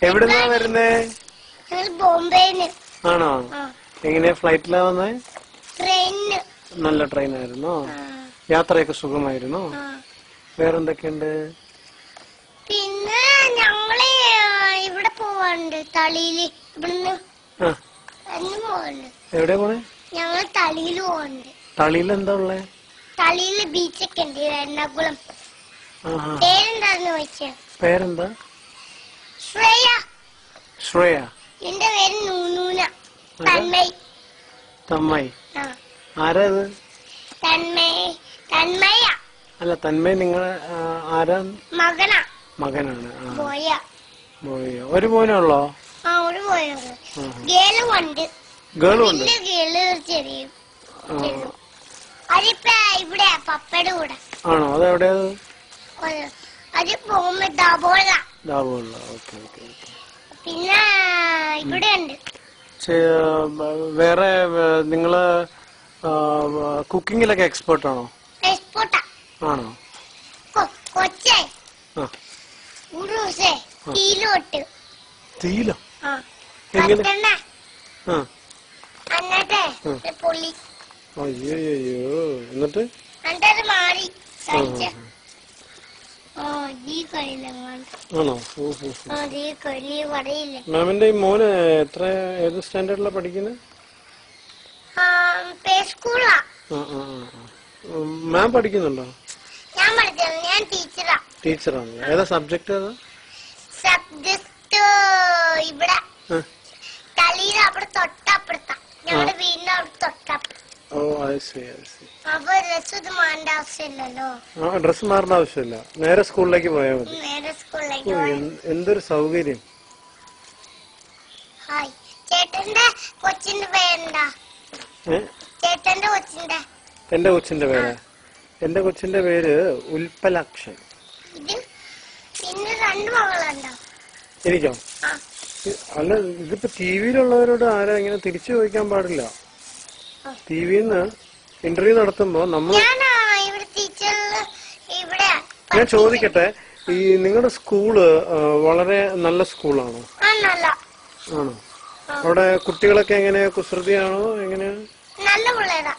എവിടുന്നാ വരുന്നേ? ബോംബെന്ന്. ആണോ? എങ്ങനെയാ ഫ്ലൈറ്റിലാ വന്നേ? ട്രെയിനിന്. നല്ല ട്രെയിനായിരുന്നോ? യാത്രയൊക്കെ സുഖമായിരുന്നോ? വേറെന്തൊക്കെയുണ്ട്? പിന്നെ ഞങ്ങള് ഇവിടെ പോവാണ്ട് തളിയില്. ഇവിടുന്ന് പോവാണ്ട്. എവിടെ പോണേ? ഞങ്ങൾ തളിയില് പോവാണ്ട്. തളിയിൽ എന്താ ഉള്ളേ? തളിയില് ബീച്ചൊക്കെ ഉണ്ട്. എറണാകുളം. പേരെന്താന്ന് ചോദിച്ചാ? പേരെന്താ? ശ്രേയ. ശ്രേയ. എന്റെ പേര് നൂനൂന. തന്മയ്. തന്മയ്. ആരാ ഇത്? തന്മയ. അല്ല, തന്മയ് നിങ്ങളെ ആരാ? മകനാ. മകനാണ്. ബോയ. ഒരു മോനേ ഉള്ളോ? ഒരു ബോയുള്ളൂ. ഗേളും ഉണ്ട്. ഗേളും ഉണ്ട്. ഗേള് ചെറിയ. അതിപ്പ ഇവിടെ പപ്പയുടെ കൂടെ. ആണോ? അതെവിടെയാ? അത് പോകുമ്പോ ദാബോള. പിന്നെ ഇവിടെ ഉണ്ട്. വേറെ നിങ്ങള് കുക്കിങ്ങിലൊക്കെ എക്സ്പേർട്ട് ആണോ? എക്സ്പോർട്ടാ. ആണോ? കൊച്ചേ ഉറൂസേ തീലോട്ട്. തീലോ? എങ്ങനെ? പൊളി. അയ്യോ. എന്നിട്ട് മാറി. ആണോ? മാമിന്റെ ഈ മോന് ഏത് സ്റ്റാൻഡേർഡിലാ പഠിക്കുന്നത്? മാം പഠിക്കുന്നുണ്ടോ? ഞാൻ ടീച്ചറാ. ടീച്ചറാണ്. ഏതാ സബ്ജക്ട്? ഏതാ സബ്ജക്ട്? ഇവിടെ തളിയിൽ അവിടെ തൊട്ടപ്പുറത്താ. ഞങ്ങളുടെ വീടിന്റെ അവിടെ തൊട്ടപ്പുറം. അപ്പൊ ഡ്രസ് മാറേണ്ട ആവശ്യമില്ലല്ലോ. ഡ്രസ് മാറേണ്ട ആവശ്യമില്ല. നേരെ സ്കൂളിലേക്ക് പോയാൽ മതി. നേരെ സ്കൂളിലേക്ക്. എന്തൊരു സൗകര്യം. ഹായ്. ചേട്ടന്റെ കൊച്ചിന്റെ പേരെന്താ? ചേട്ടന്റെ കൊച്ചിന്റെ? എന്റെ കൊച്ചിന്റെ പേര്? എന്റെ കൊച്ചിന്റെ പേര് ഉൽപ്പലാക്ഷൻ. പിന്നെ 2 മകളുണ്ടോ? എനിക്കോ? അല്ല, ഇതിപ്പോ ടിവിയിലുള്ളവരോട് ആരാ ഇങ്ങനെ തിരിച്ചു ചോദിക്കാൻ പാടില്ല. ടിവിന്ന് ഇന്റർവ്യൂ നടത്തുമ്പോ നമ്മൾ. ഞാൻ ചോദിക്കട്ടെ, ഈ നിങ്ങളുടെ സ്കൂള് വളരെ നല്ല സ്കൂളാണോ? ആണോ? അവിടെ കുട്ടികളൊക്കെ എങ്ങനെയാ? കുസൃതിയാണോ? എങ്ങനെയാ? നല്ല പിള്ളേരാ.